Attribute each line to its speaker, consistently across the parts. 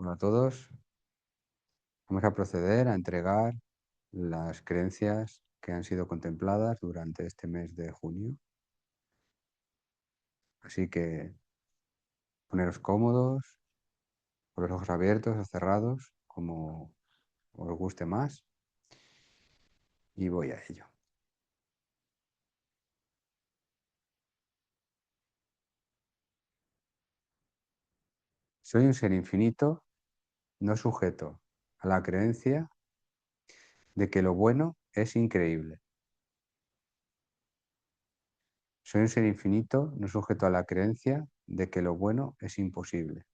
Speaker 1: Hola a todos. Vamos a proceder a entregar las creencias que han sido contempladas durante este mes de junio. Así que poneros cómodos, con los ojos abiertos o cerrados, como os guste más, y voy a ello. Soy un ser infinito, no sujeto a la creencia de que lo bueno es increíble. Soy un ser infinito, no sujeto a la creencia de que lo bueno es imposible.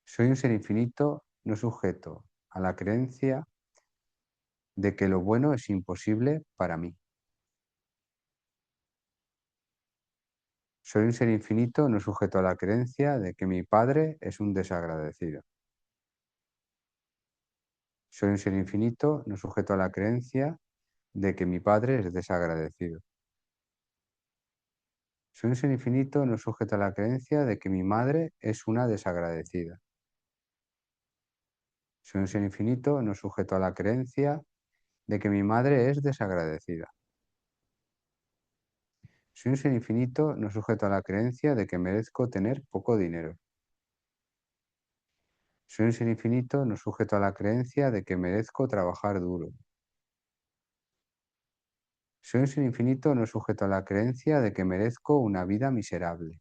Speaker 1: Soy un ser infinito, no sujeto a la creencia de que lo bueno es imposible para mí. Soy un ser infinito, no sujeto a la creencia de que mi padre es un desagradecido. Soy un ser infinito, no sujeto a la creencia de que mi padre es desagradecido. Soy un ser infinito, no sujeto a la creencia de que mi madre es una desagradecida. Soy un ser infinito, no sujeto a la creencia de que mi madre es desagradecida. Soy un ser infinito, no sujeto a la creencia de que merezco tener poco dinero. Soy un ser infinito, no sujeto a la creencia de que merezco trabajar duro. Soy un ser infinito, no sujeto a la creencia de que merezco una vida miserable.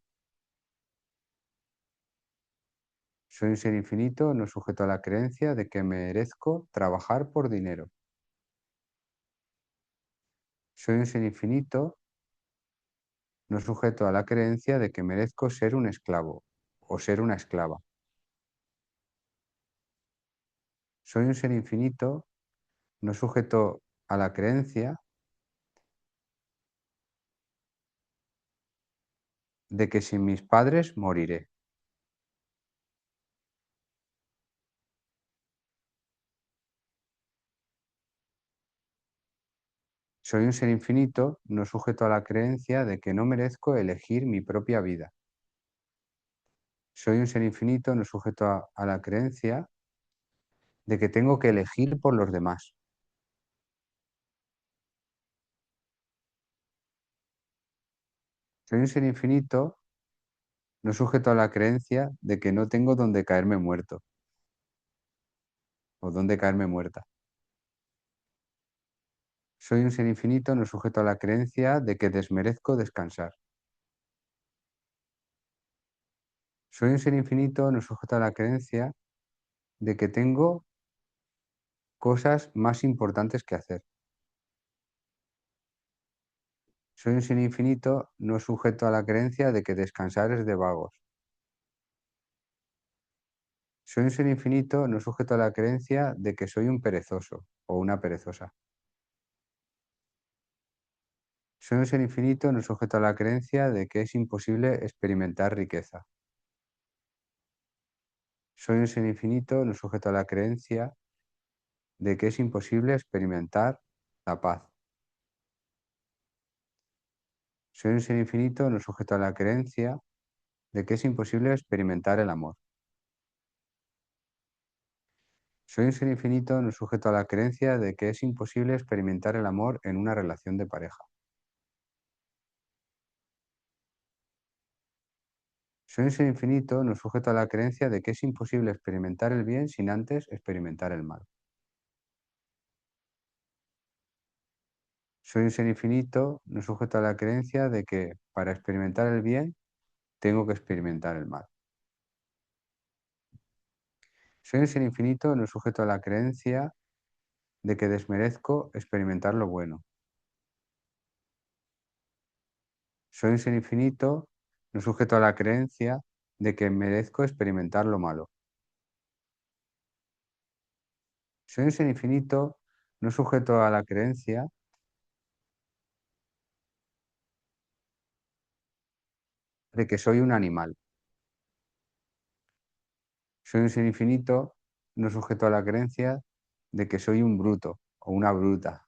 Speaker 1: Soy un ser infinito, no sujeto a la creencia de que merezco trabajar por dinero. Soy un ser infinito, no sujeto a la creencia de que merezco ser un esclavo o ser una esclava. Soy un ser infinito, no sujeto a la creencia de que sin mis padres moriré. Soy un ser infinito, no sujeto a la creencia de que no merezco elegir mi propia vida. Soy un ser infinito, no sujeto a la creencia de que tengo que elegir por los demás. Soy un ser infinito, no sujeto a la creencia de que no tengo donde caerme muerto o donde caerme muerta. Soy un ser infinito, no sujeto a la creencia de que desmerezco descansar. Soy un ser infinito, no sujeto a la creencia de que tengo cosas más importantes que hacer. Soy un ser infinito, no sujeto a la creencia de que descansar es de vagos. Soy un ser infinito, no sujeto a la creencia de que soy un perezoso o una perezosa. Soy un ser infinito, no sujeto a la creencia de que es imposible experimentar riqueza. Soy un ser infinito, no sujeto a la creencia de que es imposible experimentar la paz. Soy un ser infinito, no sujeto a la creencia de que es imposible experimentar el amor. Soy un ser infinito, no sujeto a la creencia de que es imposible experimentar el amor en una relación de pareja. Soy un ser infinito, no sujeto a la creencia de que es imposible experimentar el bien sin antes experimentar el mal. Soy un ser infinito, no sujeto a la creencia de que para experimentar el bien tengo que experimentar el mal. Soy un ser infinito, no sujeto a la creencia de que desmerezco experimentar lo bueno. Soy un ser infinito, no sujeto a la creencia de que merezco experimentar lo malo. Soy un ser infinito, no sujeto a la creencia de que soy un animal. Soy un ser infinito, no sujeto a la creencia de que soy un bruto o una bruta.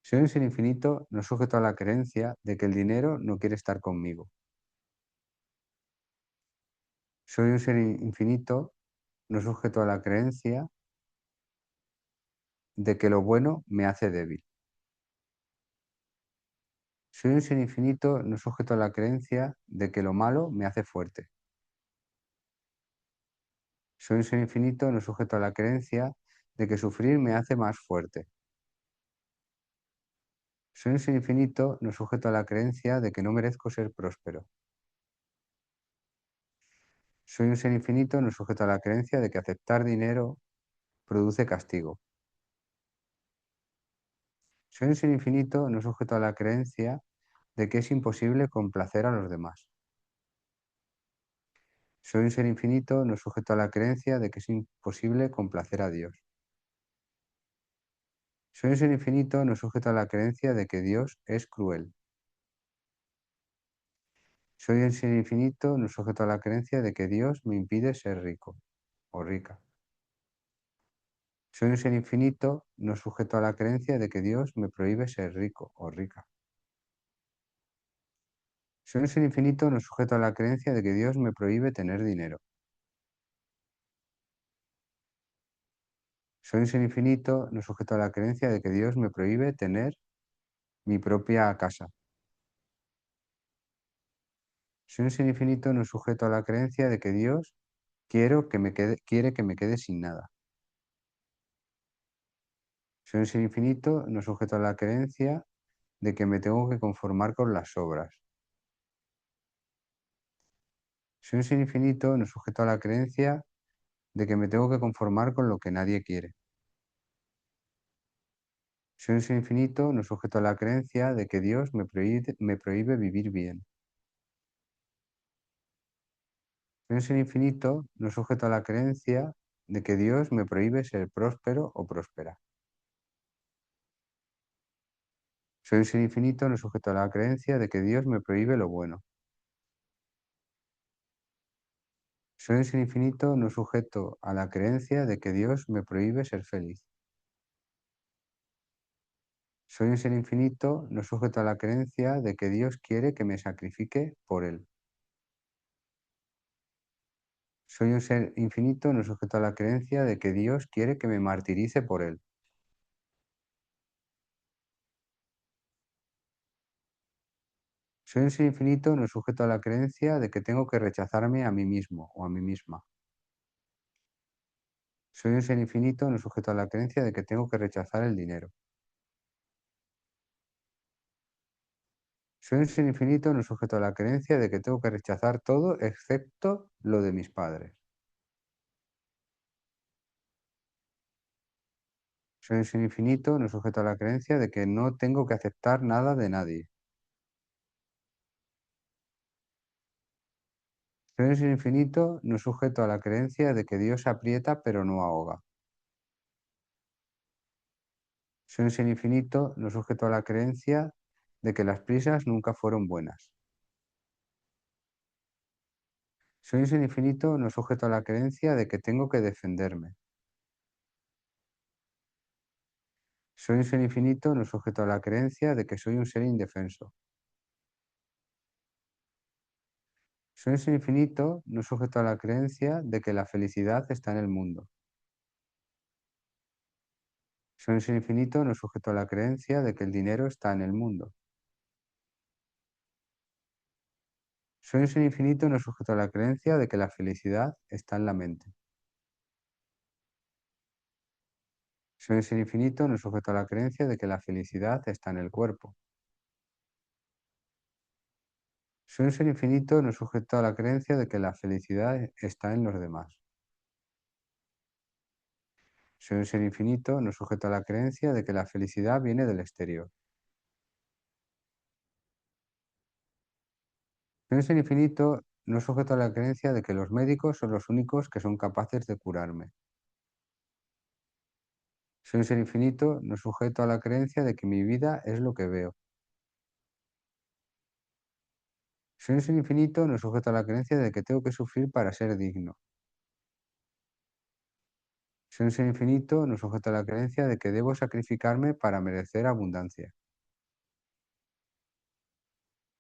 Speaker 1: Soy un ser infinito, no sujeto a la creencia de que el dinero no quiere estar conmigo. Soy un ser infinito, no sujeto a la creencia de que lo bueno me hace débil. Soy un ser infinito, no sujeto a la creencia de que lo malo me hace fuerte. Soy un ser infinito, no sujeto a la creencia de que sufrir me hace más fuerte. Soy un ser infinito, no sujeto a la creencia de que no merezco ser próspero. Soy un ser infinito, no sujeto a la creencia de que aceptar dinero produce castigo. Soy un ser infinito, no sujeto a la creencia de que es imposible complacer a los demás. Soy un ser infinito, no sujeto a la creencia de que es imposible complacer a Dios. Soy un ser infinito, no sujeto a la creencia de que Dios es cruel. Soy un ser infinito, no sujeto a la creencia de que Dios me impide ser rico o rica. Soy un ser infinito, no sujeto a la creencia de que Dios me prohíbe ser rico o rica. Soy un ser infinito, no sujeto a la creencia de que Dios me prohíbe tener dinero. Soy un ser infinito, no sujeto a la creencia de que Dios me prohíbe tener mi propia casa. Soy un ser infinito, no sujeto a la creencia de que Dios quiere que me quede sin nada. Soy un ser infinito, no sujeto a la creencia de que me tengo que conformar con las obras. Soy un ser infinito, no sujeto a la creencia de que me tengo que conformar con lo que nadie quiere. Soy un ser infinito, no sujeto a la creencia de que Dios me prohíbe vivir bien. Soy un ser infinito, no sujeto a la creencia de que Dios me prohíbe ser próspero o próspera. Soy un ser infinito, no sujeto a la creencia de que Dios me prohíbe lo bueno. Soy un ser infinito, no sujeto a la creencia de que Dios me prohíbe ser feliz. Soy un ser infinito, no sujeto a la creencia de que Dios quiere que me sacrifique por Él. Soy un ser infinito, no sujeto a la creencia de que Dios quiere que me martirice por Él. Soy un ser infinito, no sujeto a la creencia de que tengo que rechazarme a mí mismo o a mí misma. Soy un ser infinito, no sujeto a la creencia de que tengo que rechazar el dinero. Soy un ser infinito, no sujeto a la creencia de que tengo que rechazar todo excepto lo de mis padres. Soy un ser infinito, no sujeto a la creencia de que no tengo que aceptar nada de nadie. Soy un ser infinito, no sujeto a la creencia de que Dios aprieta pero no ahoga. Soy un ser infinito, no sujeto a la creencia de que las prisas nunca fueron buenas. Soy un ser infinito, no sujeto a la creencia de que tengo que defenderme. Soy un ser infinito, no sujeto a la creencia de que soy un ser indefenso. Soy un ser infinito, no sujeto a la creencia de que la felicidad está en el mundo. Soy un ser infinito, no sujeto a la creencia de que el dinero está en el mundo. Soy un ser infinito, no sujeto a la creencia de que la felicidad está en la mente. Soy un ser infinito, no sujeto a la creencia de que la felicidad está en el cuerpo. Soy un ser infinito, no sujeto a la creencia de que la felicidad está en los demás. Soy un ser infinito, no sujeto a la creencia de que la felicidad viene del exterior. Soy un ser infinito, no sujeto a la creencia de que los médicos son los únicos que son capaces de curarme. Soy un ser infinito, no sujeto a la creencia de que mi vida es lo que veo. Soy un ser infinito, no sujeto a la creencia de que tengo que sufrir para ser digno. Soy un ser infinito, no sujeto a la creencia de que debo sacrificarme para merecer abundancia.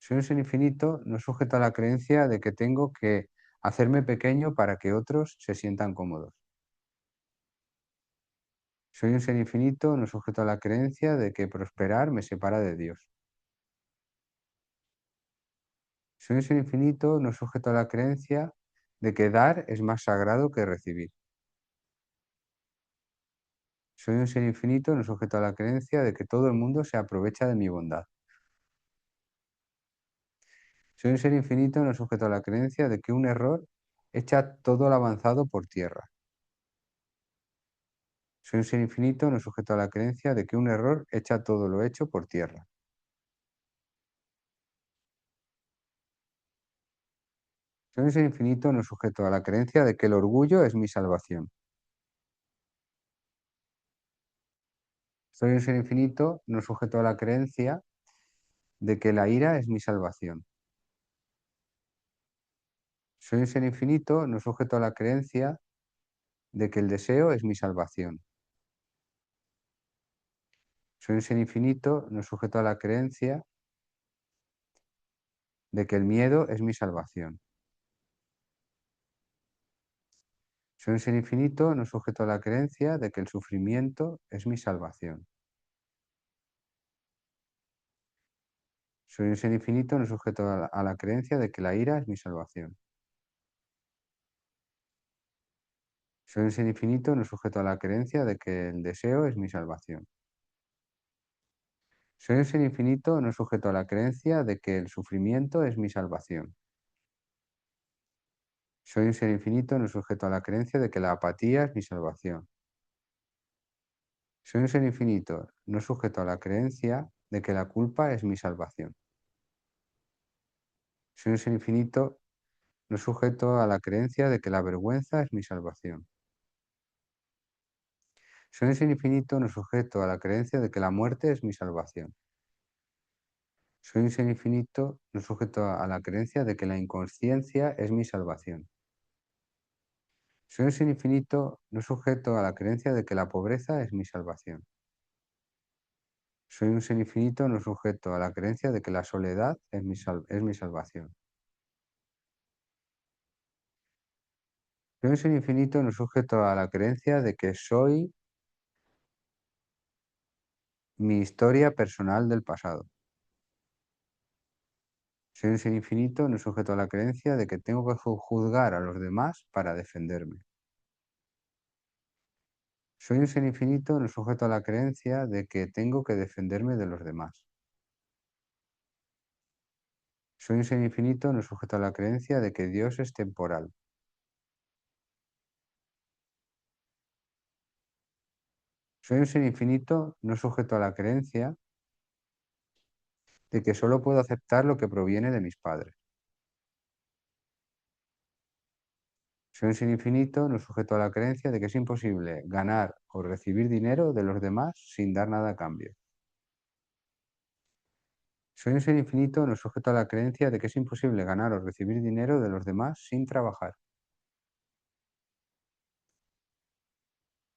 Speaker 1: Soy un ser infinito, no sujeto a la creencia de que tengo que Hacerme pequeño para que otros se sientan cómodos. Soy un ser infinito, no sujeto a la creencia de que prosperar me separa de Dios. Soy un ser infinito, no sujeto a la creencia de que dar es más sagrado que recibir. Soy un ser infinito, no sujeto a la creencia de que todo el mundo se aprovecha de mi bondad. Soy un ser infinito, no sujeto a la creencia de que un error echa todo lo avanzado por tierra. Soy un ser infinito, no sujeto a la creencia de que un error echa todo lo hecho por tierra. Soy un ser infinito, no sujeto a la creencia de que el orgullo es mi salvación. Soy un ser infinito, no sujeto a la creencia de que la ira es mi salvación. Soy un ser infinito, no sujeto a la creencia de que el deseo es mi salvación. Soy un ser infinito, no sujeto a la creencia de que el miedo es mi salvación. Soy un ser infinito, no sujeto a la creencia de que el sufrimiento es mi salvación. Soy un ser infinito, no sujeto a la creencia de que la ira es mi salvación. Soy un ser infinito, no sujeto a la creencia de que el deseo es mi salvación. Soy un ser infinito, no sujeto a la creencia de que el sufrimiento es mi salvación. Soy un ser infinito, no sujeto a la creencia de que la apatía es mi salvación. Soy un ser infinito, no sujeto a la creencia de que la culpa es mi salvación. Soy un ser infinito, no sujeto a la creencia de que la vergüenza es mi salvación. Soy un ser infinito, no sujeto a la creencia de que la muerte es mi salvación. Soy un ser infinito, no sujeto a la creencia de que la inconsciencia es mi salvación. Soy un ser infinito, no sujeto a la creencia de que la pobreza es mi salvación. Soy un ser infinito, no sujeto a la creencia de que la soledad es mi salvación. Soy un ser infinito, no sujeto a la creencia de que soy mi historia personal del pasado. Soy un ser infinito, no sujeto a la creencia de que tengo que juzgar a los demás para defenderme. Soy un ser infinito, no sujeto a la creencia de que tengo que defenderme de los demás. Soy un ser infinito, no sujeto a la creencia de que Dios es temporal. Soy un ser infinito, no sujeto a la creencia de que solo puedo aceptar lo que proviene de mis padres. Soy un ser infinito, no sujeto a la creencia de que es imposible ganar o recibir dinero de los demás sin dar nada a cambio. Soy un ser infinito, no sujeto a la creencia de que es imposible ganar o recibir dinero de los demás sin trabajar.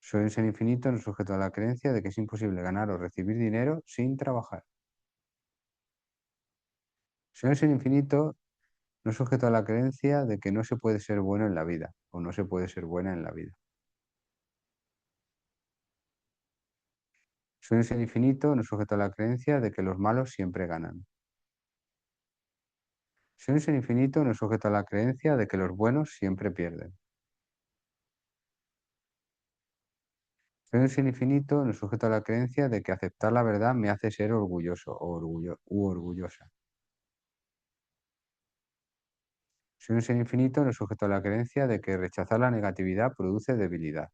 Speaker 1: Soy un ser infinito, no sujeto a la creencia de que es imposible ganar o recibir dinero sin trabajar. Soy un ser infinito, no sujeto a la creencia de que no se puede ser bueno en la vida o no se puede ser buena en la vida. Soy un ser infinito, no sujeto a la creencia de que los malos siempre ganan. Soy un ser infinito, no sujeto a la creencia de que los buenos siempre pierden. Soy un ser infinito, no sujeto a la creencia de que aceptar la verdad me hace ser orgulloso o orgullosa. Soy un ser infinito, no sujeto a la creencia de que rechazar la negatividad produce debilidad.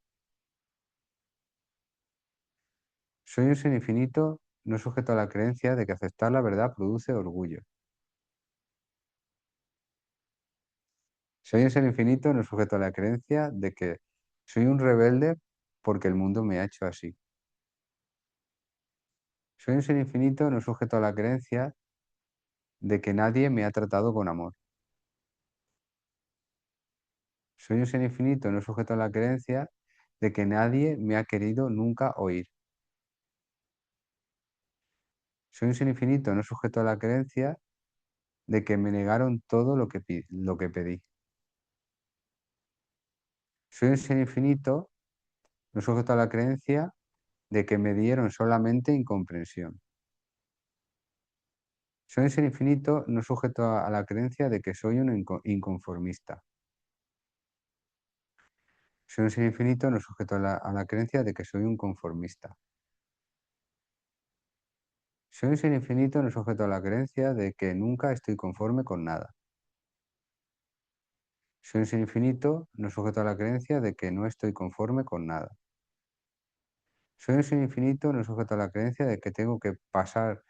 Speaker 1: Soy un ser infinito, no sujeto a la creencia de que aceptar la verdad produce orgullo. Soy un ser infinito, no sujeto a la creencia de que soy un rebelde porque el mundo me ha hecho así. Soy un ser infinito, no sujeto a la creencia de que nadie me ha tratado con amor. Soy un ser infinito, no sujeto a la creencia de que nadie me ha querido nunca oír. Soy un ser infinito, no sujeto a la creencia de que me negaron todo lo que pedí. Soy un ser infinito, no sujeto a la creencia de que me dieron solamente incomprensión. Soy un ser infinito, no sujeto a la creencia de que soy un inconformista. Soy un ser infinito, no sujeto a la creencia de que soy un conformista. Soy un ser infinito, no sujeto a la creencia de que nunca estoy conforme con nada. Soy un ser infinito, no sujeto a la creencia de que no estoy conforme con nada. Soy un ser infinito, no sujeto a la creencia de que tengo que pasar,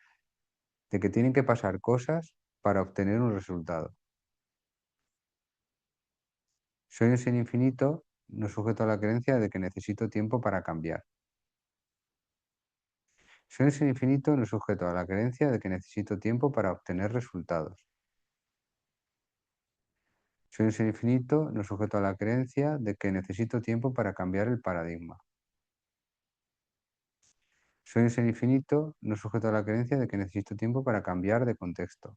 Speaker 1: de que tienen que pasar cosas para obtener un resultado. Soy un ser infinito, no sujeto a la creencia de que necesito tiempo para cambiar. Soy un ser infinito, no sujeto a la creencia de que necesito tiempo para obtener resultados. Soy un ser infinito, no sujeto a la creencia de que necesito tiempo para cambiar el paradigma. Soy un ser infinito, no sujeto a la creencia de que necesito tiempo para cambiar de contexto.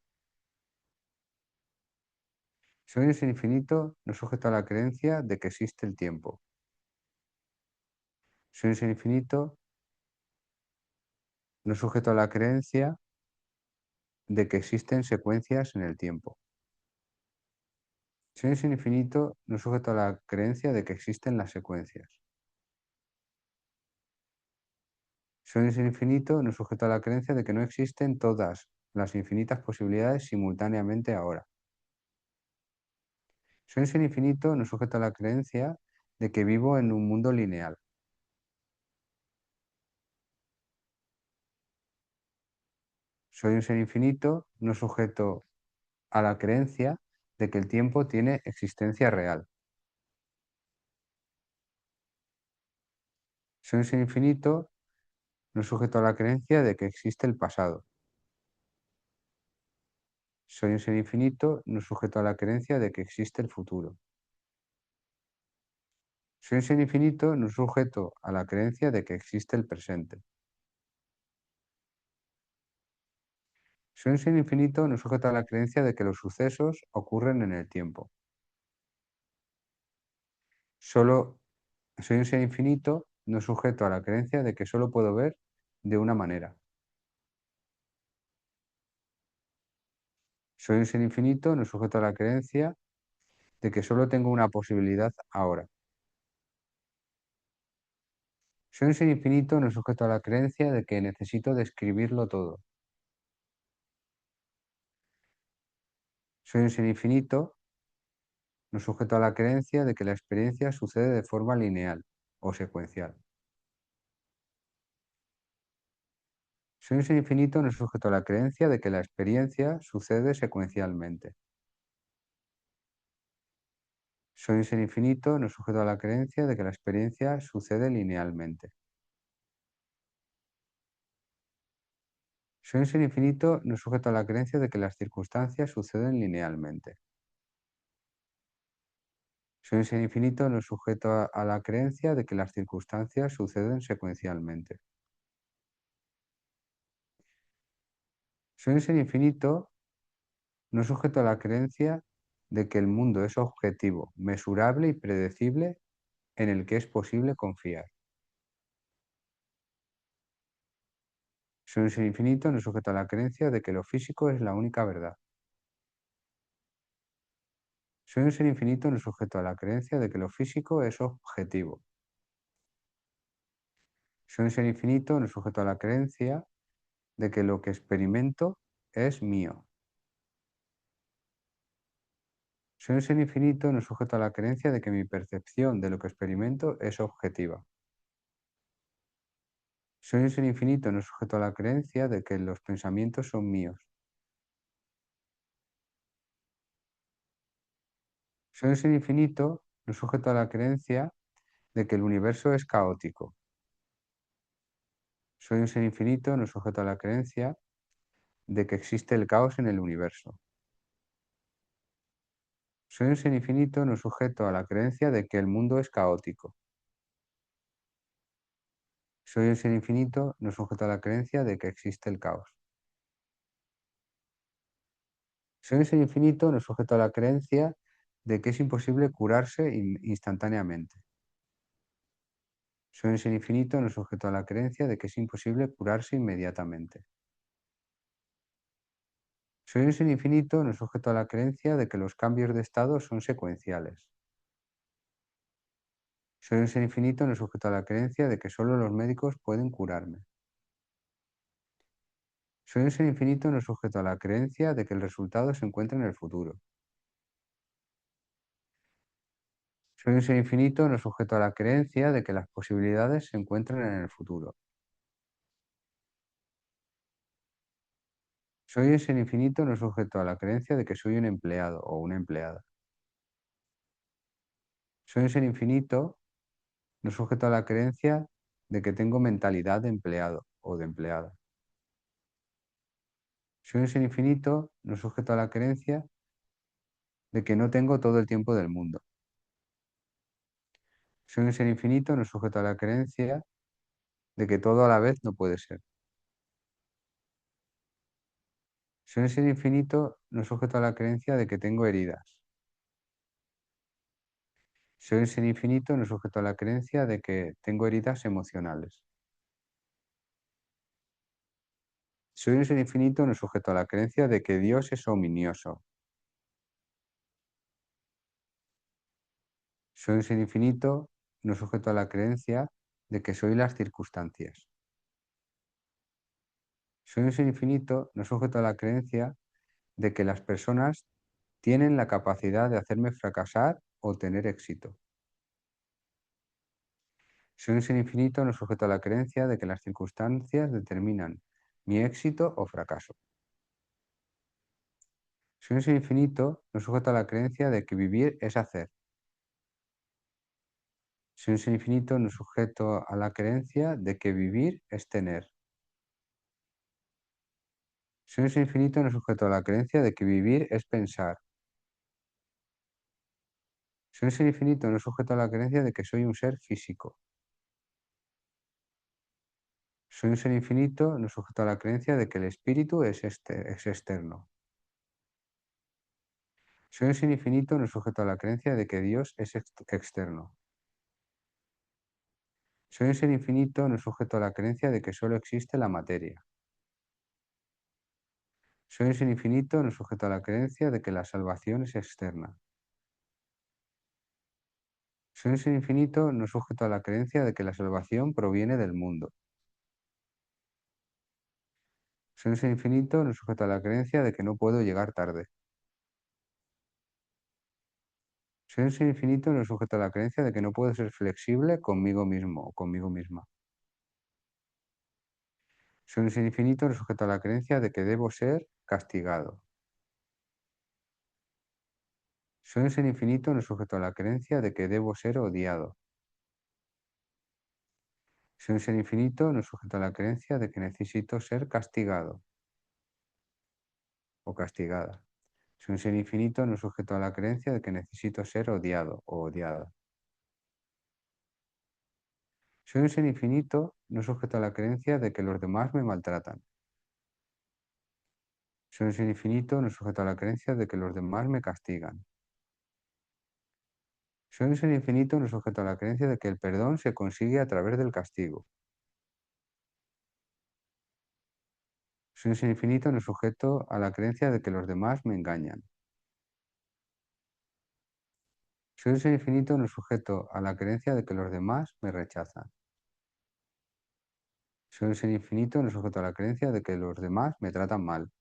Speaker 1: Soy un ser infinito, no sujeto a la creencia de que existe el tiempo. Soy un ser infinito, no sujeto a la creencia de que existen secuencias en el tiempo. Soy un ser infinito, no sujeto a la creencia de que existen las secuencias. Soy un ser infinito, no sujeto a la creencia de que no existen todas las infinitas posibilidades simultáneamente ahora. Soy un ser infinito, no sujeto a la creencia de que vivo en un mundo lineal. Soy un ser infinito, no sujeto a la creencia de que el tiempo tiene existencia real. Soy un ser infinito, no sujeto a la creencia de que existe el pasado. Soy un ser infinito, no sujeto a la creencia de que existe el futuro. Soy un ser infinito, no sujeto a la creencia de que existe el presente. Soy un ser infinito, no sujeto a la creencia de que los sucesos ocurren en el tiempo. Solo soy un ser infinito, no sujeto a la creencia de que solo puedo ver de una manera. Soy un ser infinito, no sujeto a la creencia de que solo tengo una posibilidad ahora. Soy un ser infinito, no sujeto a la creencia de que necesito describirlo todo. Soy un ser infinito, no sujeto a la creencia de que la experiencia sucede de forma lineal o secuencial. Soy un ser infinito, no sujeto a la creencia de que la experiencia sucede secuencialmente. Soy un ser infinito, no sujeto a la creencia de que la experiencia sucede linealmente. Soy un ser infinito, no sujeto a la creencia de que las circunstancias suceden linealmente. Soy un ser infinito, no sujeto a la creencia de que las circunstancias suceden secuencialmente. Soy un ser infinito, no sujeto a la creencia de que el mundo es objetivo, mesurable y predecible en el que es posible confiar. Soy un ser infinito, no sujeto a la creencia de que lo físico es la única verdad. Soy un ser infinito, no sujeto a la creencia de que lo físico es objetivo. Soy un ser infinito, no sujeto a la creencia de que lo que experimento es mío. Soy un ser infinito, no sujeto a la creencia de que mi percepción de lo que experimento es objetiva. Soy un ser infinito, no sujeto a la creencia de que los pensamientos son míos. Soy un ser infinito, no sujeto a la creencia de que el universo es caótico. Soy un ser infinito, no sujeto a la creencia de que existe el caos en el universo. Soy un ser infinito, no sujeto a la creencia de que el mundo es caótico. Soy un ser infinito, no sujeto a la creencia de que existe el caos. Soy un ser infinito, no sujeto a la creencia de que es imposible curarse instantáneamente. Soy un ser infinito no sujeto a la creencia de que es imposible curarse inmediatamente. Soy un ser infinito no sujeto a la creencia de que los cambios de estado son secuenciales. Soy un ser infinito no sujeto a la creencia de que solo los médicos pueden curarme. Soy un ser infinito no sujeto a la creencia de que el resultado se encuentra en el futuro. Soy un ser infinito no sujeto a la creencia de que las posibilidades se encuentran en el futuro. Soy un ser infinito no sujeto a la creencia de que soy un empleado o una empleada. Soy un ser infinito no sujeto a la creencia de que tengo mentalidad de empleado o de empleada. Soy un ser infinito no sujeto a la creencia de que no tengo todo el tiempo del mundo. Soy un ser infinito no sujeto a la creencia de que todo a la vez no puede ser. Soy un ser infinito no sujeto a la creencia de que tengo heridas. Soy un ser infinito no sujeto a la creencia de que tengo heridas emocionales. Soy un ser infinito no sujeto a la creencia de que Dios es ominioso. Soy un ser infinito no sujeto a la creencia de que soy las circunstancias. Soy un ser infinito no sujeto a la creencia de que las personas tienen la capacidad de hacerme fracasar o tener éxito. Soy un ser infinito no sujeto a la creencia de que las circunstancias determinan mi éxito o fracaso. Soy un ser infinito no sujeto a la creencia de que vivir es hacer. Soy un ser infinito no sujeto a la creencia de que vivir es tener. Soy un ser infinito no sujeto a la creencia de que vivir es pensar. Soy un ser infinito no sujeto a la creencia de que soy un ser físico. Soy un ser infinito no sujeto a la creencia de que el espíritu es externo. Soy un ser infinito no sujeto a la creencia de que Dios es externo. Soy un ser infinito no sujeto a la creencia de que solo existe la materia. Soy un ser infinito no sujeto a la creencia de que la salvación es externa. Soy un ser infinito no sujeto a la creencia de que la salvación proviene del mundo. Soy un ser infinito no sujeto a la creencia de que no puedo llegar tarde. Soy un ser infinito no sujeto a la creencia de que no puedo ser flexible conmigo mismo o conmigo misma. Soy un ser infinito no sujeto a la creencia de que debo ser castigado. Soy un ser infinito no sujeto a la creencia de que debo ser odiado. Soy un ser infinito no sujeto a la creencia de que necesito ser castigado o castigada. Soy un ser infinito no sujeto a la creencia de que necesito ser odiado o odiada. Soy un ser infinito no sujeto a la creencia de que los demás me maltratan. Soy un ser infinito no sujeto a la creencia de que los demás me castigan. Soy un ser infinito no sujeto a la creencia de que el perdón se consigue a través del castigo. Soy un ser infinito no sujeto a la creencia de que los demás me engañan. Soy un ser infinito no sujeto a la creencia de que los demás me rechazan. Soy un ser infinito no sujeto a la creencia de que los demás me tratan mal.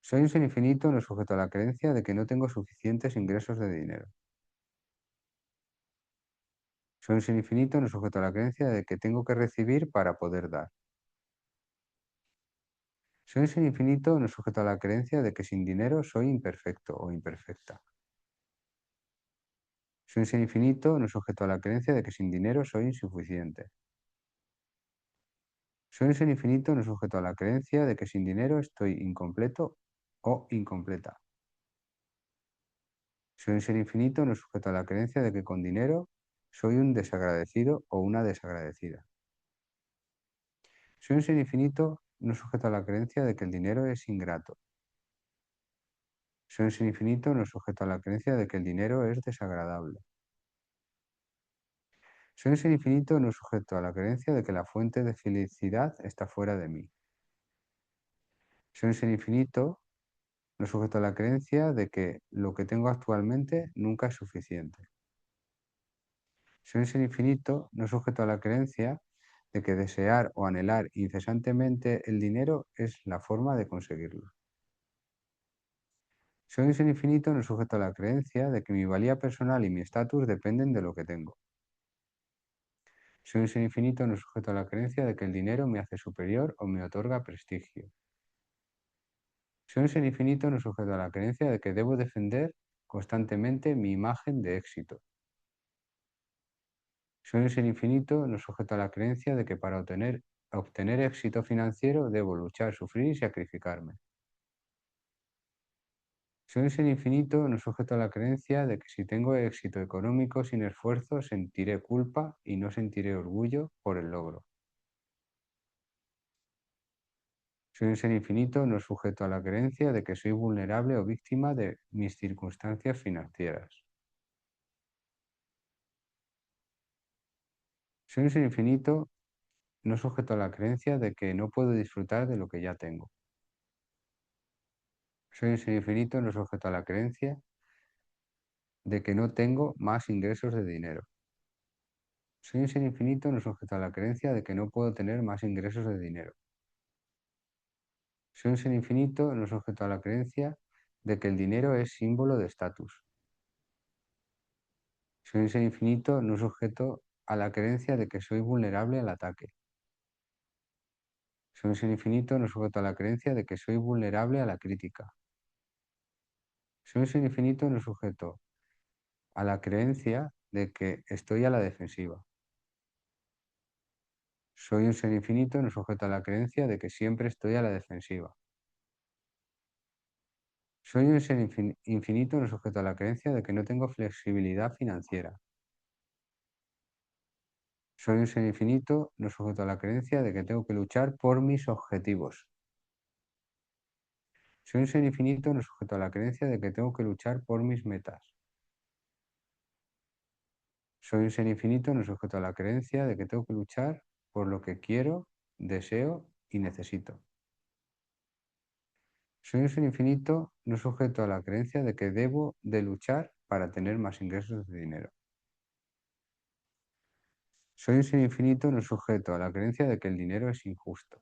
Speaker 1: Soy un ser infinito no sujeto a la creencia de que no tengo suficientes ingresos de dinero. Soy un ser infinito no sujeto a la creencia de que tengo que recibir para poder dar. Soy un ser infinito no sujeto a la creencia de que sin dinero soy imperfecto o imperfecta. Soy un ser infinito no sujeto a la creencia de que sin dinero soy insuficiente. Soy un ser infinito no sujeto a la creencia de que sin dinero estoy incompleto o incompleta. Soy un ser infinito no sujeto a la creencia de que con dinero soy un desagradecido o una desagradecida. Soy un ser infinito no sujeto a la creencia de que el dinero es ingrato. Soy un ser infinito no sujeto a la creencia de que el dinero es desagradable. Soy un ser infinito no sujeto a la creencia de que la fuente de felicidad está fuera de mí. Soy un ser infinito no sujeto a la creencia de que lo que tengo actualmente nunca es suficiente. Soy un ser infinito no sujeto a la creencia de que desear o anhelar incesantemente el dinero es la forma de conseguirlo. Soy un ser infinito no sujeto a la creencia de que mi valía personal y mi estatus dependen de lo que tengo. Soy un ser infinito no sujeto a la creencia de que el dinero me hace superior o me otorga prestigio. Soy un ser infinito no sujeto a la creencia de que debo defender constantemente mi imagen de éxito. Soy un ser infinito no sujeto a la creencia de que para obtener éxito financiero debo luchar, sufrir y sacrificarme. Soy un ser infinito no sujeto a la creencia de que si tengo éxito económico sin esfuerzo sentiré culpa y no sentiré orgullo por el logro. Soy un ser infinito no sujeto a la creencia de que soy vulnerable o víctima de mis circunstancias financieras. Soy un ser infinito no sujeto a la creencia de que no puedo disfrutar de lo que ya tengo. Soy un ser infinito no sujeto a la creencia de que no tengo más ingresos de dinero. Soy un ser infinito no sujeto a la creencia de que no puedo tener más ingresos de dinero. Soy un ser infinito no sujeto a la creencia de que el dinero es símbolo de estatus. Soy un ser infinito no sujeto a la creencia de que soy vulnerable al ataque. Soy un ser infinito no sujeto a la creencia de que soy vulnerable a la crítica. Soy un ser infinito no sujeto a la creencia de que estoy a la defensiva. Soy un ser infinito no sujeto a la creencia de que siempre estoy a la defensiva. Soy un ser infinito no sujeto a la creencia de que no tengo flexibilidad financiera. Soy un ser infinito no sujeto a la creencia de que tengo que luchar por mis objetivos. Soy un ser infinito no sujeto a la creencia de que tengo que luchar por mis metas. Soy un ser infinito no sujeto a la creencia de que tengo que luchar por lo que quiero, deseo y necesito. Soy un ser infinito no sujeto a la creencia de que debo de luchar para tener más ingresos de dinero. Soy un ser infinito no sujeto a la creencia de que el dinero es injusto.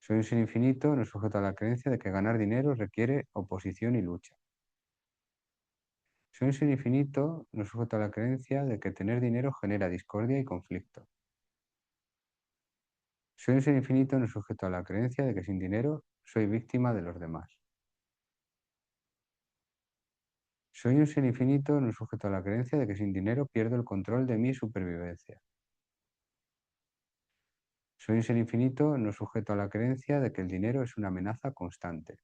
Speaker 1: Soy un ser infinito no sujeto a la creencia de que ganar dinero requiere oposición y lucha. Soy un ser infinito no sujeto a la creencia de que tener dinero genera discordia y conflicto. Soy un ser infinito no sujeto a la creencia de que sin dinero soy víctima de los demás. Soy un ser infinito no sujeto a la creencia de que sin dinero pierdo el control de mi supervivencia. Soy un ser infinito no sujeto a la creencia de que el dinero es una amenaza constante.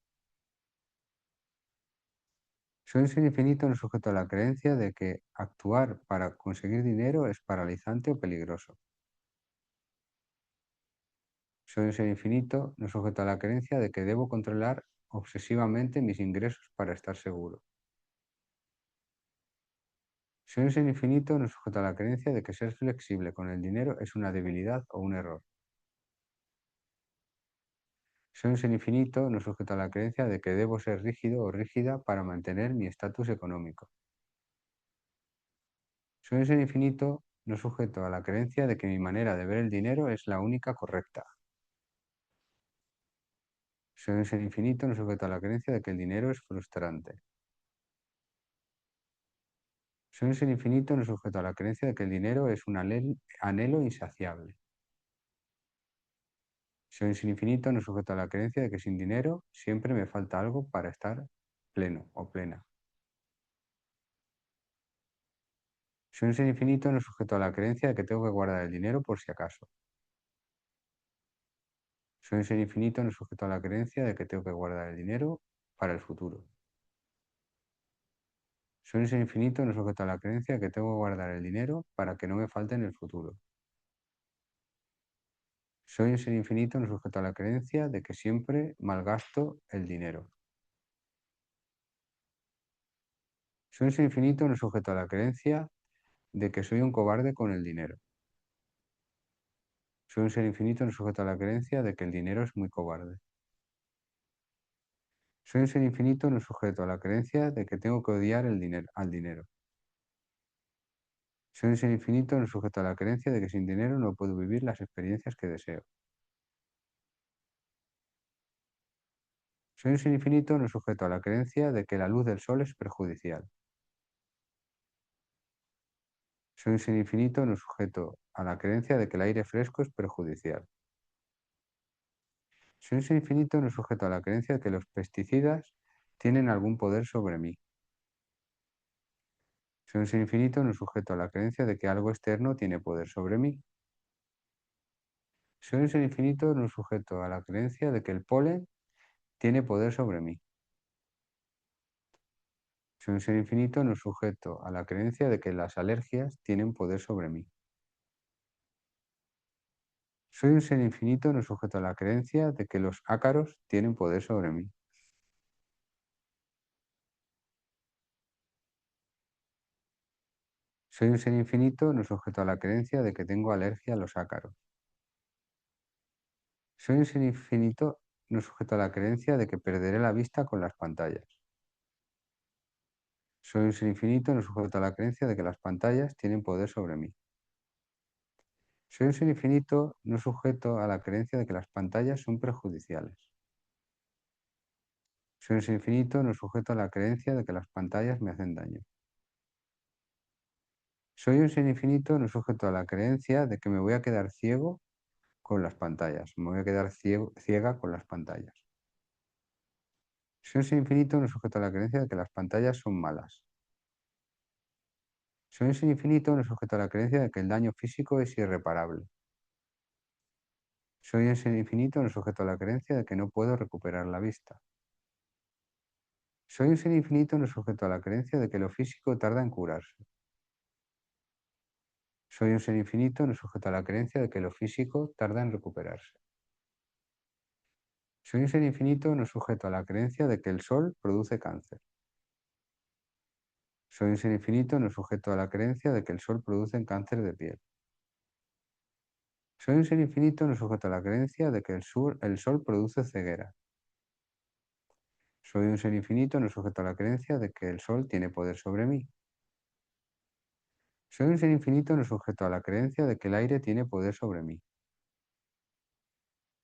Speaker 1: Soy un ser infinito no sujeto a la creencia de que actuar para conseguir dinero es paralizante o peligroso. Soy un ser infinito no sujeto a la creencia de que debo controlar obsesivamente mis ingresos para estar seguro. Soy un ser infinito no sujeto a la creencia de que ser flexible con el dinero es una debilidad o un error. Soy un ser infinito no sujeto a la creencia de que debo ser rígido o rígida para mantener mi estatus económico. Soy un ser infinito no sujeto a la creencia de que mi manera de ver el dinero es la única correcta. Soy un ser infinito no sujeto a la creencia de que el dinero es frustrante. Soy un ser infinito no sujeto a la creencia de que el dinero es un anhelo insaciable. Soy un ser infinito no sujeto a la creencia de que sin dinero siempre me falta algo para estar pleno o plena. Soy un ser infinito no sujeto a la creencia de que tengo que guardar el dinero por si acaso. Soy un ser infinito no sujeto a la creencia de que tengo que guardar el dinero para el futuro. Soy un ser infinito no sujeto a la creencia de que tengo que guardar el dinero para que no me falte en el futuro. Soy un ser infinito no sujeto a la creencia de que siempre malgasto el dinero. Soy un ser infinito no sujeto a la creencia de que soy un cobarde con el dinero. Soy un ser infinito no sujeto a la creencia de que el dinero es muy cobarde. Soy un ser infinito no sujeto a la creencia de que tengo que odiar al dinero. Soy un ser infinito no sujeto a la creencia de que sin dinero no puedo vivir las experiencias que deseo. Soy un ser infinito no sujeto a la creencia de que la luz del sol es perjudicial. Soy un ser infinito no sujeto a la creencia de que el aire fresco es perjudicial. Soy un ser infinito no sujeto a la creencia de que los pesticidas tienen algún poder sobre mí. Soy un ser infinito no sujeto a la creencia de que algo externo tiene poder sobre mí. Soy un ser infinito no sujeto a la creencia de que el polen tiene poder sobre mí. Soy un ser infinito no sujeto a la creencia de que las alergias tienen poder sobre mí. Soy un ser infinito no sujeto a la creencia de que los ácaros tienen poder sobre mí. Soy un ser infinito no sujeto a la creencia de que tengo alergia a los ácaros. Soy un ser infinito no sujeto a la creencia de que perderé la vista con las pantallas. Soy un ser infinito no sujeto a la creencia de que las pantallas tienen poder sobre mí. Soy un ser infinito no sujeto a la creencia de que las pantallas son perjudiciales. Soy un ser infinito no sujeto a la creencia de que las pantallas me hacen daño. Soy un ser infinito no sujeto a la creencia de que me voy a quedar ciego con las pantallas. Me voy a quedar ciega con las pantallas. Soy un ser infinito no sujeto a la creencia de que las pantallas son malas. Soy un ser infinito no sujeto a la creencia de que el daño físico es irreparable. Soy un ser infinito no sujeto a la creencia de que no puedo recuperar la vista. Soy un ser infinito no sujeto a la creencia de que lo físico tarda en curarse. Soy un ser infinito no sujeto a la creencia de que lo físico tarda en recuperarse. Soy un ser infinito no sujeto a la creencia de que el sol produce cáncer. Soy un ser infinito no sujeto a la creencia de que el sol produce cáncer de piel. Soy un ser infinito no sujeto a la creencia de que el sol produce ceguera. Soy un ser infinito no sujeto a la creencia de que el sol tiene poder sobre mí. Soy un ser infinito no sujeto a la creencia de que el aire tiene poder sobre mí.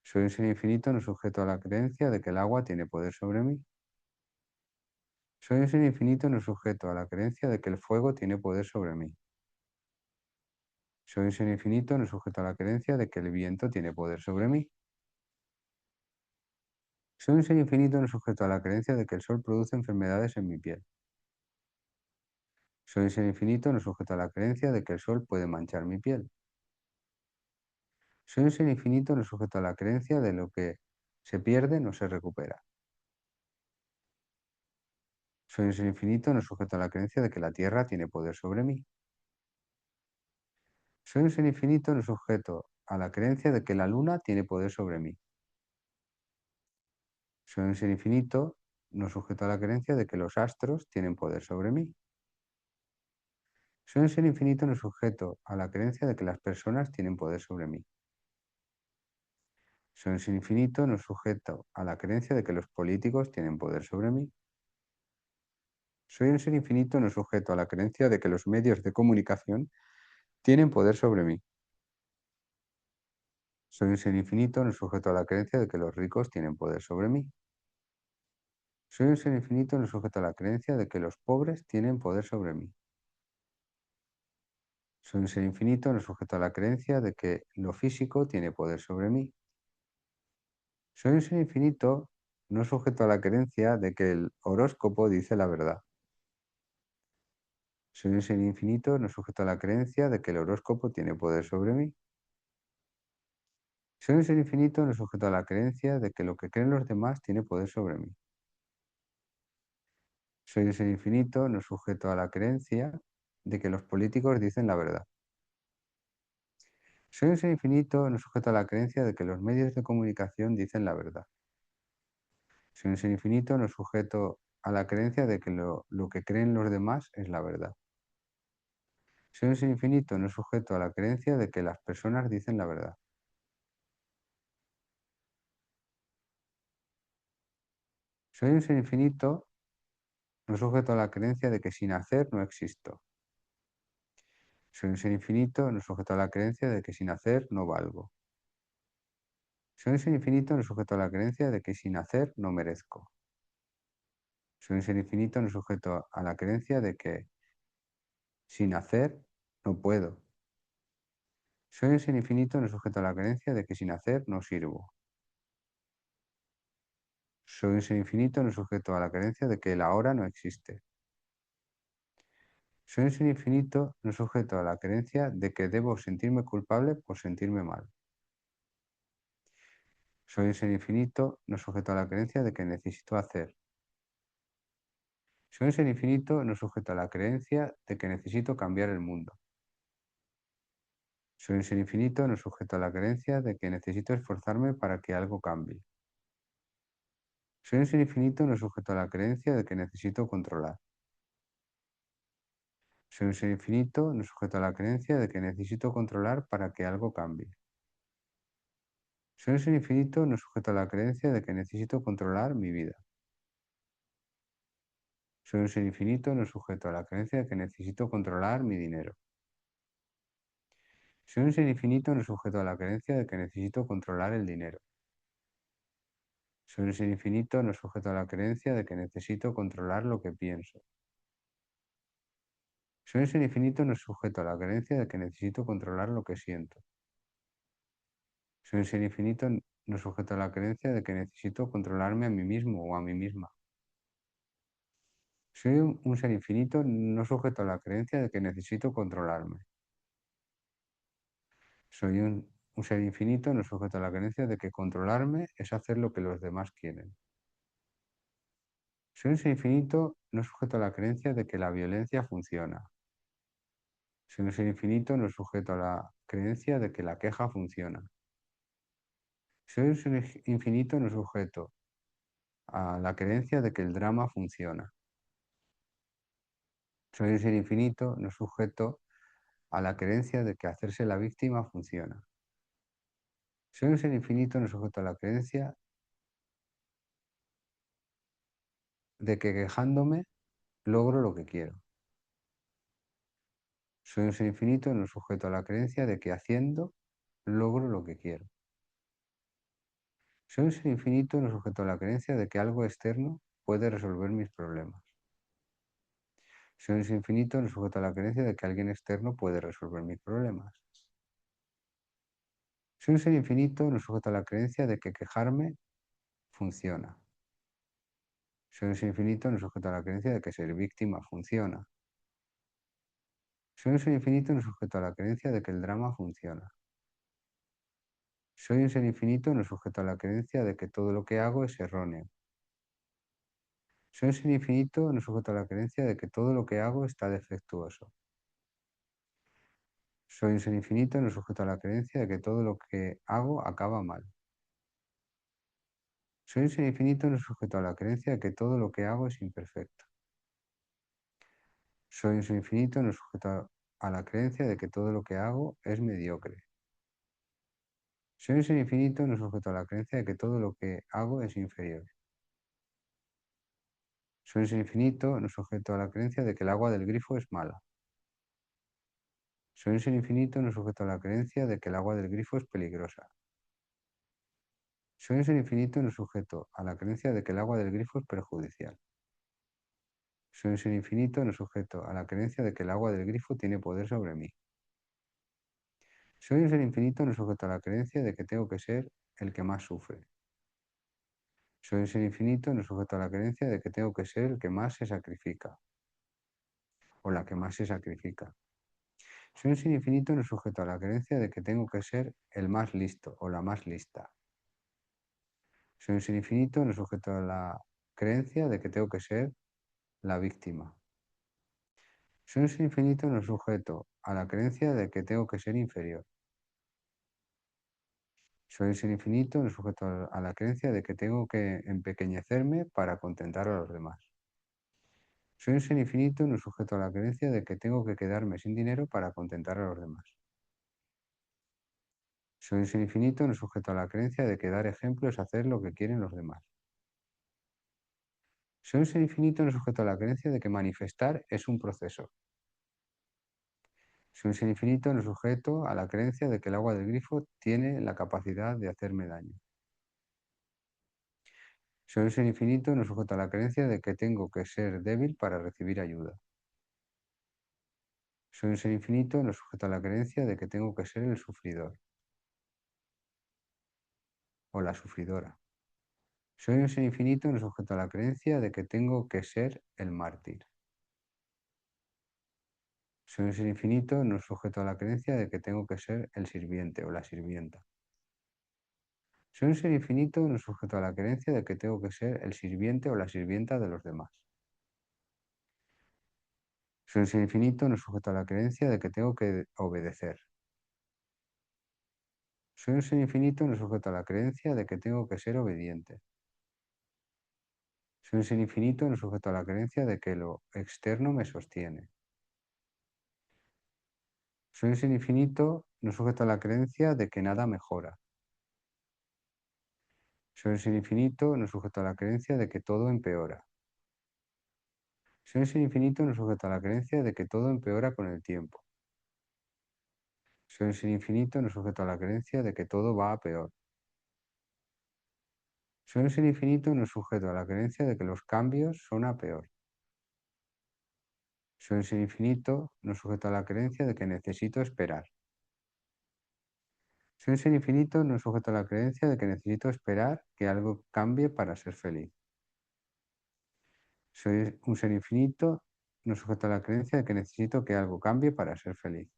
Speaker 1: Soy un ser infinito no sujeto a la creencia de que el agua tiene poder sobre mí. Soy un ser infinito no sujeto a la creencia de que el fuego tiene poder sobre mí. Soy un ser infinito no sujeto a la creencia de que el viento tiene poder sobre mí. Soy un ser infinito no sujeto a la creencia de que el sol produce enfermedades en mi piel. Soy un ser infinito no sujeto a la creencia de que el sol puede manchar mi piel. Soy un ser infinito no sujeto a la creencia de lo que se pierde no se recupera. Soy un ser infinito no sujeto a la creencia de que la Tierra tiene poder sobre mí. Soy un ser infinito no sujeto a la creencia de que la Luna tiene poder sobre mí. Soy un ser infinito no sujeto a la creencia de que los astros tienen poder sobre mí. Soy un ser infinito no sujeto a la creencia de que las personas tienen poder sobre mí. Soy un ser infinito no sujeto a la creencia de que los políticos tienen poder sobre mí. Soy un ser infinito no sujeto a la creencia de que los medios de comunicación tienen poder sobre mí. Soy un ser infinito no sujeto a la creencia de que los ricos tienen poder sobre mí. Soy un ser infinito no sujeto a la creencia de que los pobres tienen poder sobre mí. Soy un ser infinito no sujeto a la creencia de que lo físico tiene poder sobre mí. Soy un ser infinito no sujeto a la creencia de que el horóscopo dice la verdad. Soy un ser infinito no sujeto a la creencia de que el horóscopo tiene poder sobre mí. Soy un ser infinito no sujeto a la creencia de que lo que creen los demás tiene poder sobre mí. Soy un ser infinito no sujeto a la creencia de que los políticos dicen la verdad. Soy un ser infinito, no sujeto a la creencia de que los medios de comunicación dicen la verdad. Soy un ser infinito, no sujeto a la creencia de que lo que creen los demás es la verdad. Soy un ser infinito, no sujeto a la creencia de que las personas dicen la verdad. Soy un ser infinito, no sujeto a la creencia de que sin hacer no existo. Soy un ser infinito, no sujeto a la creencia de que sin hacer no valgo. Soy un ser infinito, no sujeto a la creencia de que sin hacer no merezco. Soy un ser infinito, no sujeto a la creencia de que sin hacer no puedo. Soy un ser infinito, no sujeto a la creencia de que sin hacer no sirvo. Soy un ser infinito, no sujeto a la creencia de que el ahora no existe. Soy un ser infinito, no sujeto a la creencia de que debo sentirme culpable por sentirme mal. Soy un ser infinito, no sujeto a la creencia de que necesito hacer. Soy un ser infinito, no sujeto a la creencia de que necesito cambiar el mundo. Soy un ser infinito, no sujeto a la creencia de que necesito esforzarme para que algo cambie. Soy un ser infinito, no sujeto a la creencia de que necesito controlar. Soy un ser infinito, no sujeto a la creencia de que necesito controlar para que algo cambie. Soy un ser infinito, no sujeto a la creencia de que necesito controlar mi vida. Soy un ser infinito, no sujeto a la creencia de que necesito controlar mi dinero. Soy un ser infinito, no sujeto a la creencia de que necesito controlar el dinero. Soy un ser infinito, no sujeto a la creencia de que necesito controlar lo que pienso. Soy un ser infinito, no sujeto a la creencia de que necesito controlar lo que siento. Soy un ser infinito, no sujeto a la creencia de que necesito controlarme a mí mismo o a mí misma. Soy un ser infinito, no sujeto a la creencia de que necesito controlarme. Soy un ser infinito, no sujeto a la creencia de que controlarme es hacer lo que los demás quieren. Soy un ser infinito, no sujeto a la creencia de que la violencia funciona. Soy un ser infinito, no sujeto a la creencia de que la queja funciona. Soy un ser infinito, no sujeto a la creencia de que el drama funciona. Soy un ser infinito, no sujeto a la creencia de que hacerse la víctima funciona. Soy un ser infinito, no sujeto a la creencia de que quejándome logro lo que quiero. Soy un ser infinito, no sujeto a la creencia de que haciendo logro lo que quiero. Soy un ser infinito, no sujeto a la creencia de que algo externo puede resolver mis problemas. Soy un ser infinito, no sujeto a la creencia de que alguien externo puede resolver mis problemas. Soy un ser infinito, no sujeto a la creencia de que quejarme funciona. Soy un ser infinito, no sujeto a la creencia de que ser víctima funciona. Soy un ser infinito, no sujeto a la creencia de que el drama funciona. Soy un ser infinito, no sujeto a la creencia de que todo lo que hago es erróneo. Soy un ser infinito, no sujeto a la creencia de que todo lo que hago está defectuoso. Soy un ser infinito, no sujeto a la creencia de que todo lo que hago acaba mal. Soy un ser infinito, no sujeto a la creencia de que todo lo que hago es imperfecto. Soy un ser infinito, no sujeto a la creencia de que todo lo que hago es mediocre. Soy un ser infinito, no sujeto a la creencia de que todo lo que hago es inferior. Soy un ser infinito, no sujeto a la creencia de que el agua del grifo es mala. Soy un ser infinito, no sujeto a la creencia de que el agua del grifo es peligrosa. Soy un ser infinito, no sujeto a la creencia de que el agua del grifo es perjudicial. Soy un ser infinito, no sujeto a la creencia de que el agua del grifo tiene poder sobre mí. Soy un ser infinito, no sujeto a la creencia de que tengo que ser el que más sufre. Soy un ser infinito, no sujeto a la creencia de que tengo que ser el que más se sacrifica o la que más se sacrifica. Soy un ser infinito, no sujeto a la creencia de que tengo que ser el más listo o la más lista. Soy un ser infinito, no sujeto a la creencia de que tengo que ser la víctima. Soy un ser infinito, no sujeto a la creencia de que tengo que ser inferior. Soy un ser infinito, no sujeto a la creencia de que tengo que empequeñecerme para contentar a los demás. Soy un ser infinito, no sujeto a la creencia de que tengo que quedarme sin dinero para contentar a los demás. Soy un ser infinito, no sujeto a la creencia de que dar ejemplo es hacer lo que quieren los demás. Soy un ser infinito, no sujeto a la creencia de que manifestar es un proceso. Soy un ser infinito, no sujeto a la creencia de que el agua del grifo tiene la capacidad de hacerme daño. Soy un ser infinito, no sujeto a la creencia de que tengo que ser débil para recibir ayuda. Soy un ser infinito, no sujeto a la creencia de que tengo que ser el sufridor o la sufridora. Soy un ser infinito, no sujeto a la creencia de que tengo que ser el mártir. Soy un ser infinito, no sujeto a la creencia de que tengo que ser el sirviente o la sirvienta. Soy un ser infinito, no sujeto a la creencia de que tengo que ser el sirviente o la sirvienta de los demás. Soy un ser infinito, no sujeto a la creencia de que tengo que obedecer. Soy un ser infinito, no sujeto a la creencia de que tengo que ser obediente. Soy un ser infinito, no sujeto a la creencia de que lo externo me sostiene. Soy un ser infinito, no sujeto a la creencia de que nada mejora. Soy un ser infinito, no sujeto a la creencia de que todo empeora. Soy un ser infinito, no sujeto a la creencia de que todo empeora con el tiempo. Soy un ser infinito, no sujeto a la creencia de que todo va a peor. Soy un ser infinito, no sujeto a la creencia de que los cambios son a peor. Soy un ser infinito, no sujeto a la creencia de que necesito esperar. Soy un ser infinito, no sujeto a la creencia de que necesito esperar que algo cambie para ser feliz. Soy un ser infinito, no sujeto a la creencia de que necesito que algo cambie para ser feliz.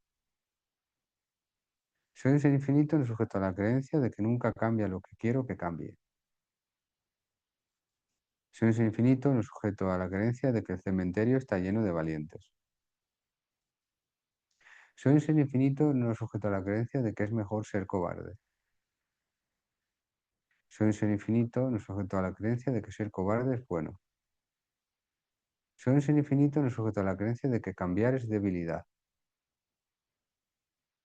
Speaker 1: Soy un ser infinito, no sujeto a la creencia de que nunca cambia lo que quiero que cambie. Soy un ser infinito, no sujeto a la creencia de que el cementerio está lleno de valientes. Soy un ser infinito, no sujeto a la creencia de que es mejor ser cobarde. Soy un ser infinito, no sujeto a la creencia de que ser cobarde es bueno. Soy un ser infinito, no sujeto a la creencia de que cambiar es debilidad.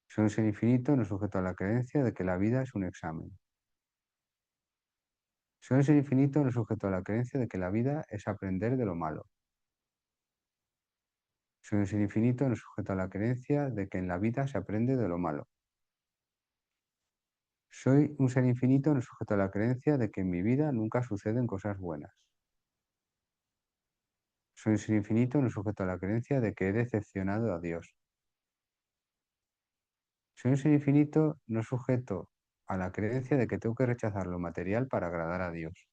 Speaker 1: Soy un ser infinito, no sujeto a la creencia de que la vida es un examen. Soy un ser infinito, no sujeto a la creencia de que la vida es aprender de lo malo. Soy un ser infinito, no sujeto a la creencia de que en la vida se aprende de lo malo. Soy un ser infinito, no sujeto a la creencia de que en mi vida nunca suceden cosas buenas. Soy un ser infinito, no sujeto a la creencia de que he decepcionado a Dios. Soy un ser infinito, no sujeto a la creencia de que tengo que rechazar lo material para agradar a Dios.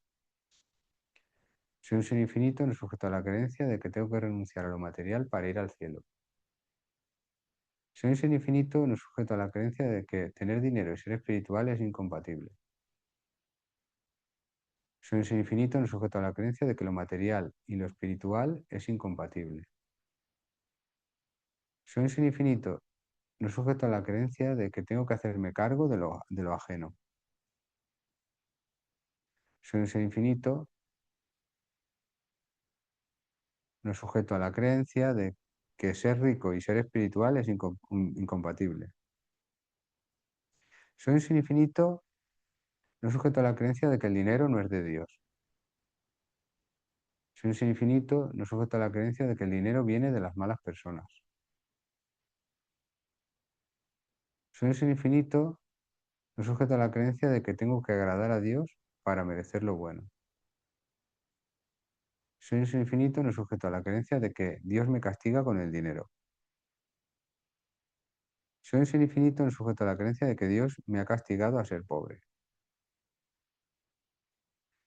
Speaker 1: Soy un ser infinito, no sujeto a la creencia de que tengo que renunciar a lo material para ir al cielo. Soy un ser infinito, no sujeto a la creencia de que tener dinero y ser espiritual es incompatible. Soy un ser infinito, no sujeto a la creencia de que lo material y lo espiritual es incompatible. Soy un ser infinito, no sujeto a la creencia de que tengo que hacerme cargo de lo ajeno. Soy un ser infinito, no sujeto a la creencia de que ser rico y ser espiritual es incompatible. Soy un ser infinito, no sujeto a la creencia de que el dinero no es de Dios. Soy un ser infinito, no sujeto a la creencia de que el dinero viene de las malas personas. Soy un ser infinito, no sujeto a la creencia de que tengo que agradar a Dios para merecer lo bueno. Soy un ser infinito, no sujeto a la creencia de que Dios me castiga con el dinero. Soy un ser infinito, no sujeto a la creencia de que Dios me ha castigado a ser pobre.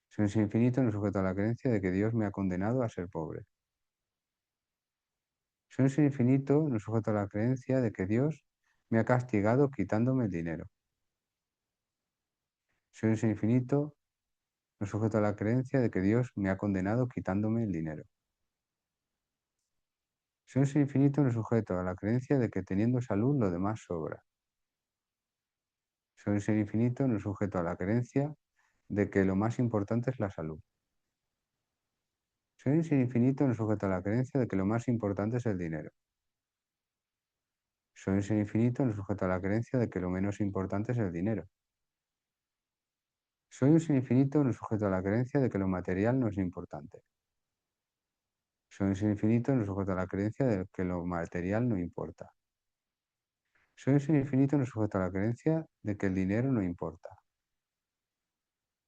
Speaker 1: Soy un ser infinito, no sujeto a la creencia de que Dios me ha condenado a ser pobre. Soy un ser infinito, no sujeto a la creencia de que Dios me ha castigado quitándome el dinero. Soy un ser infinito, no sujeto a la creencia de que Dios me ha condenado quitándome el dinero. Soy un ser infinito, no sujeto a la creencia de que teniendo salud lo demás sobra. Soy un ser infinito no sujeto a la creencia de que lo más importante es la salud. Soy un ser infinito no sujeto a la creencia de que lo más importante es el dinero. Soy un ser infinito no sujeto a la creencia de que lo menos importante es el dinero. Soy un ser infinito no sujeto a la creencia de que lo material no es importante. Soy un ser infinito no sujeto a la creencia de que lo material no importa. Soy un ser infinito no sujeto a la creencia de que el dinero no importa.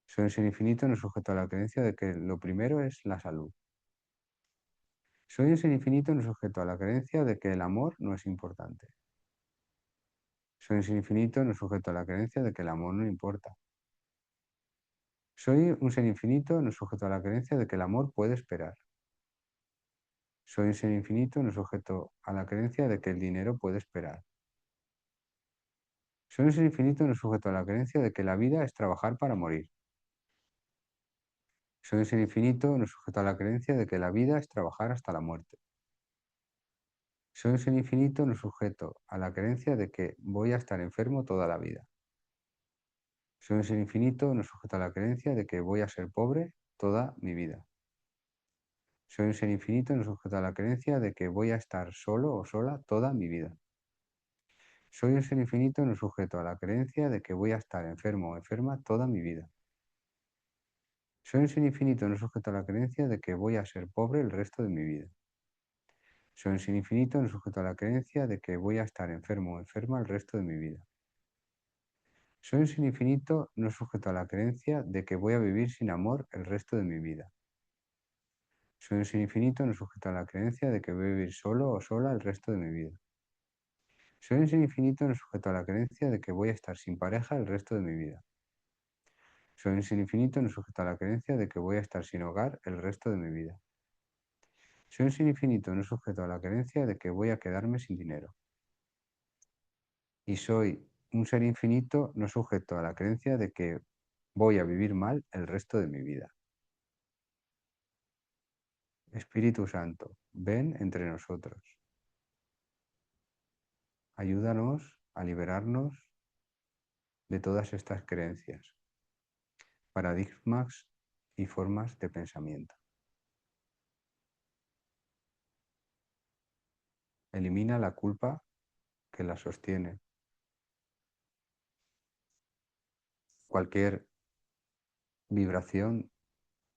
Speaker 1: Soy un ser infinito no sujeto a la creencia de que lo primero es la salud. Soy un ser infinito no sujeto a la creencia de que el amor no es importante. Soy un ser infinito no sujeto a la creencia de que el amor no importa. Soy un ser infinito no sujeto a la creencia de que el amor puede esperar. Soy un ser infinito no sujeto a la creencia de que el dinero puede esperar. Soy un ser infinito no sujeto a la creencia de que la vida es trabajar para morir. Soy un ser infinito no sujeto a la creencia de que la vida es trabajar hasta la muerte. Soy un ser infinito no sujeto a la creencia de que voy a estar enfermo toda la vida. Soy un ser infinito no sujeto a la creencia de que voy a ser pobre toda mi vida. Soy un ser infinito no sujeto a la creencia de que voy a estar solo o sola toda mi vida. Soy un ser infinito no sujeto a la creencia de que voy a estar enfermo o enferma toda mi vida. Soy un ser infinito no sujeto a la creencia de que voy a ser pobre el resto de mi vida. Soy un ser infinito no sujeto a la creencia de que voy a estar enfermo o enferma el resto de mi vida. Soy un ser infinito no sujeto a la creencia de que voy a vivir sin amor el resto de mi vida. Soy un ser infinito no sujeto a la creencia de que voy a vivir solo o sola el resto de mi vida. Soy un ser infinito no sujeto a la creencia de que voy a estar sin pareja el resto de mi vida. Soy un ser infinito no sujeto a la creencia de que voy a estar sin hogar el resto de mi vida. Soy un ser infinito no sujeto a la creencia de que voy a quedarme sin dinero. Y soy un ser infinito no sujeto a la creencia de que voy a vivir mal el resto de mi vida. Espíritu Santo, ven entre nosotros. Ayúdanos a liberarnos de todas estas creencias, paradigmas y formas de pensamiento. Elimina la culpa que la sostiene, cualquier vibración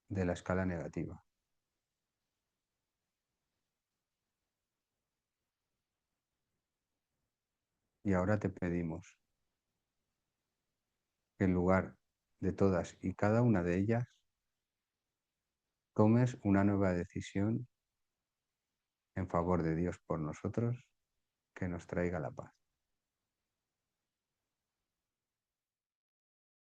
Speaker 1: de la escala negativa. Y ahora te pedimos que en lugar de todas y cada una de ellas, tomes una nueva decisión en favor de Dios por nosotros que nos traiga la paz.